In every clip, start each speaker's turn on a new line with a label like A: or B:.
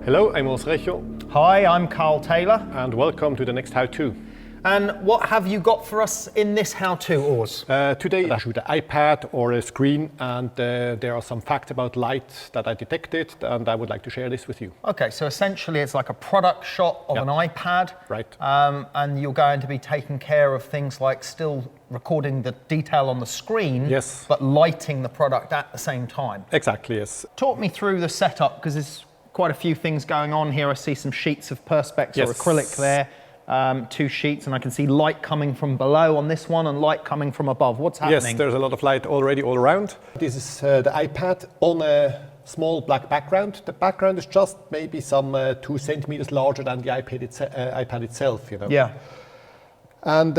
A: Hello, I'm Recher.
B: Hi, I'm Karl Taylor.
A: And welcome to the next how-to.
B: And what have you got for us in this how-to, Urs?
A: Today I shoot an iPad or a screen, and there are some facts about light that I detected, and I would like to share this with you.
B: Okay, so essentially it's like a product shot of an iPad.
A: Right.
B: And you're going to be taking care of things like still recording the detail on the screen,
A: yes,
B: but lighting the product at the same time.
A: Exactly, yes.
B: Talk me through the setup, because there's quite a few things going on here. I see some sheets of Perspex or acrylic there. 2 sheets, and I can see light coming from below on this one and light coming from above. What's happening?
A: Yes, there's a lot of light already all around. This is the iPad on a small black background. The background is just maybe some 2 centimeters larger than the iPad itself, you know.
B: Yeah.
A: And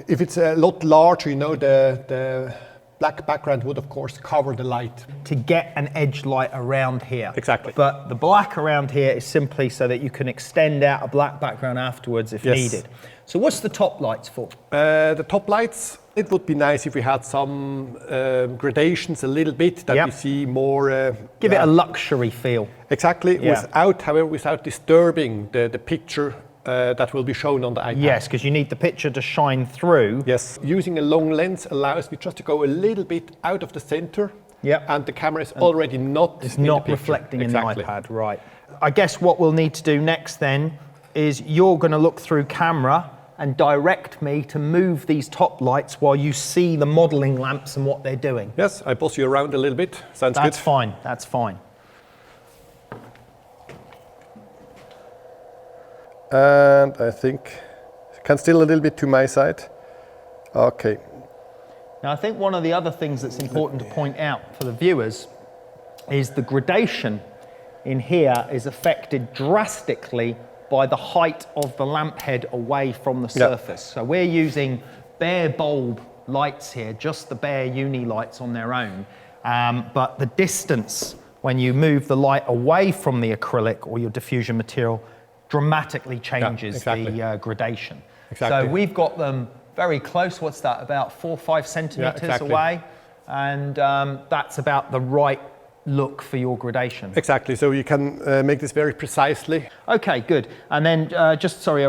A: if it's a lot larger, you know, the black background would of course cover the light.
B: To get an edge light around here.
A: Exactly.
B: But the black around here is simply so that you can extend out a black background afterwards if needed. So what's the top lights for?
A: The top lights, it would be nice if we had some gradations a little bit, that we see more...
B: Give it a luxury feel.
A: Exactly, without disturbing the picture that will be shown on the iPad.
B: Yes, because you need the picture to shine through.
A: Yes, using a long lens allows me just to go a little bit out of the center. Yeah. And the camera is already not
B: reflecting in the iPad, right. I guess what we'll need to do next then is you're going to look through camera and direct me to move these top lights while you see the modeling lamps and what they're doing.
A: Yes, I boss you around a little bit. Sounds good.
B: That's fine, that's fine.
A: And I think it can still a little bit to my side. Okay.
B: Now I think one of the other things that's important to point out for the viewers is the gradation in here is affected drastically by the height of the lamp head away from the surface. So we're using bare bulb lights here, just the bare uni lights on their own. But the distance when you move the light away from the acrylic or your diffusion material dramatically changes the gradation. So we've got them very close. What's that, about 4 or 5 centimeters away? And that's about the right look for your gradation.
A: Exactly, so you can make this very precisely.
B: Okay, good. And then a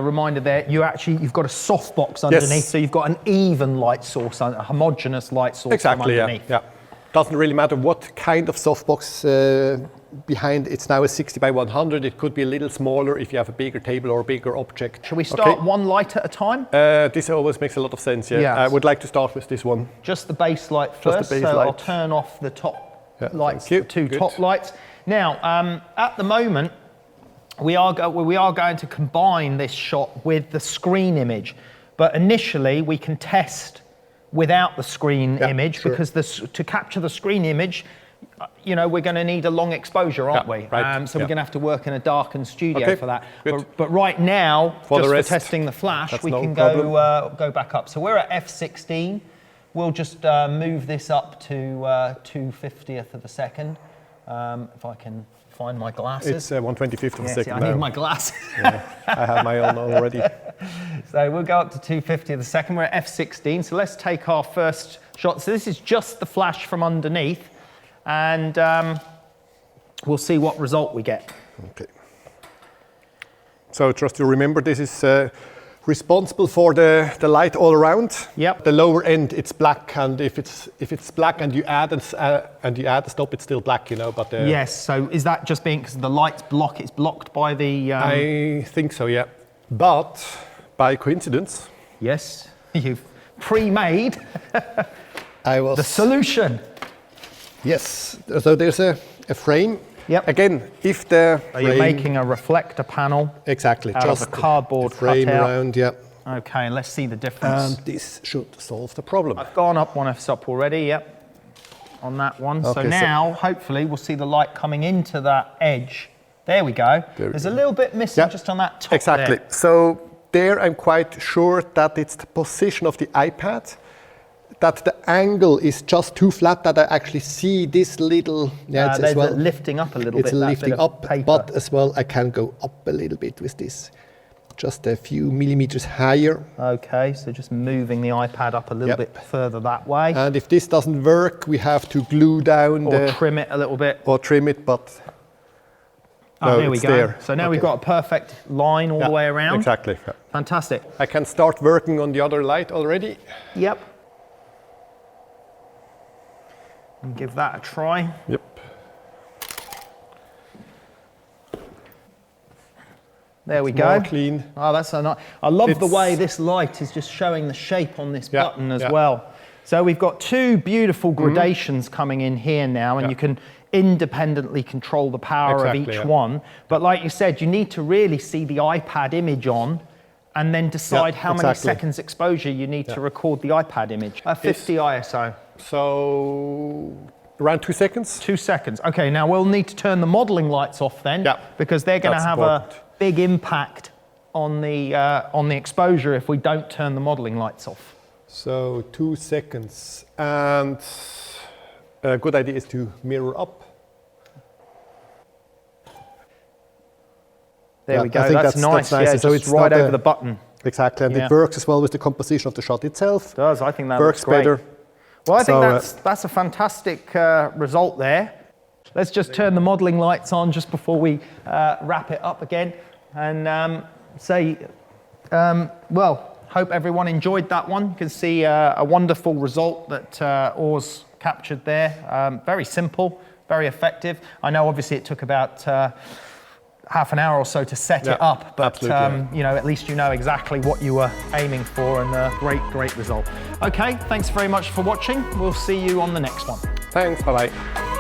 B: reminder there, you've got a softbox underneath, so you've got an even light source, a homogeneous light source underneath.
A: Yeah. Doesn't really matter what kind of softbox behind. It's now a 60 by 100. It could be a little smaller if you have a bigger table or a bigger object.
B: Shall we start one light at a time?
A: This always makes a lot of sense, I would like to start with this one.
B: Just the base light first, I'll turn off the top lights, the 2 top lights. Now, at the moment, we are going to combine this shot with the screen image, but initially we can test without the screen image, because to capture the screen image, you know, we're going to need a long exposure, aren't we? Right. So we're going to have to work in a darkened studio for that. But right now, for testing the flash, we can go back up. So we're at f16. We'll just move this up to 2/50th of a second. If I can find my glasses.
A: It's 1/25th of a second.
B: I need my glasses.
A: I have my own already.
B: So we'll go up to 2/50 of a second. We're at f16. So let's take our first shot. So this is just the flash from underneath, and we'll see what result we get.
A: Okay. So just to remember, this is responsible for the light all around. Yep. The lower end, it's black, and if it's black and you add a stop, it's still black, you know. But
B: yes. So is that just being because the light's it's blocked by the?
A: I think so, yeah. But by coincidence,
B: yes, you've pre-made the solution.
A: Yes. So there's a frame.
B: Yep.
A: Again, if the
B: you're making a reflector panel.
A: Exactly.
B: Out
A: just
B: of a cardboard
A: frame
B: cutout.
A: around. Yeah.
B: Okay. Let's see the difference.
A: And this should solve the problem.
B: I've gone up one f-stop already. Yep. On that one. Okay, so now, hopefully, we'll see the light coming into that edge. There we go. There's a little bit missing just on that top.
A: Exactly.
B: There.
A: So there, I'm quite sure that it's the position of the iPad, that the angle is just too flat, that I actually see this little...
B: it's as well lifting up a little bit.
A: It's lifting up, but as well I can go up a little bit with this. Just a few millimeters higher.
B: Okay, so just moving the iPad up a little bit further that way.
A: And if this doesn't work, we have to glue down
B: or trim it a little bit.
A: Or trim it, but
B: Oh,
A: no,
B: there we go.
A: There.
B: So now we've got a perfect line all the way around.
A: Exactly. Yeah.
B: Fantastic.
A: I can start working on the other light already.
B: Yep. And give that a try.
A: Yep.
B: There we
A: it's
B: go.
A: More clean.
B: Oh, that's so nice. I love the way this light is just showing the shape on this button as well. So we've got two beautiful gradations coming in here now, and you can independently control the power of each one. But like you said, you need to really see the iPad image on and then decide how many seconds exposure you need to record the iPad image. 50 ISO.
A: So around 2 seconds.
B: 2 seconds. Okay, now we'll need to turn the modeling lights off then, because they're going to have a big impact on the exposure if we don't turn the modeling lights off.
A: So 2 seconds, and a good idea is to mirror up.
B: There we go. That's nice. Yeah, so it's right over the button.
A: Exactly, and it works as well with the composition of the shot itself.
B: It does. I think that
A: works
B: great.
A: better.
B: Well, I think that's a fantastic result there. Let's just turn the modeling lights on just before we wrap it up again, and say, well, hope everyone enjoyed that one. You can see a wonderful result that Urs captured there. Very simple, very effective. I know obviously it took about half an hour or so to set it up, but you know, at least you know exactly what you were aiming for, and a great result. Okay, thanks very much for watching. We'll see you on the next one.
A: Thanks, bye-bye.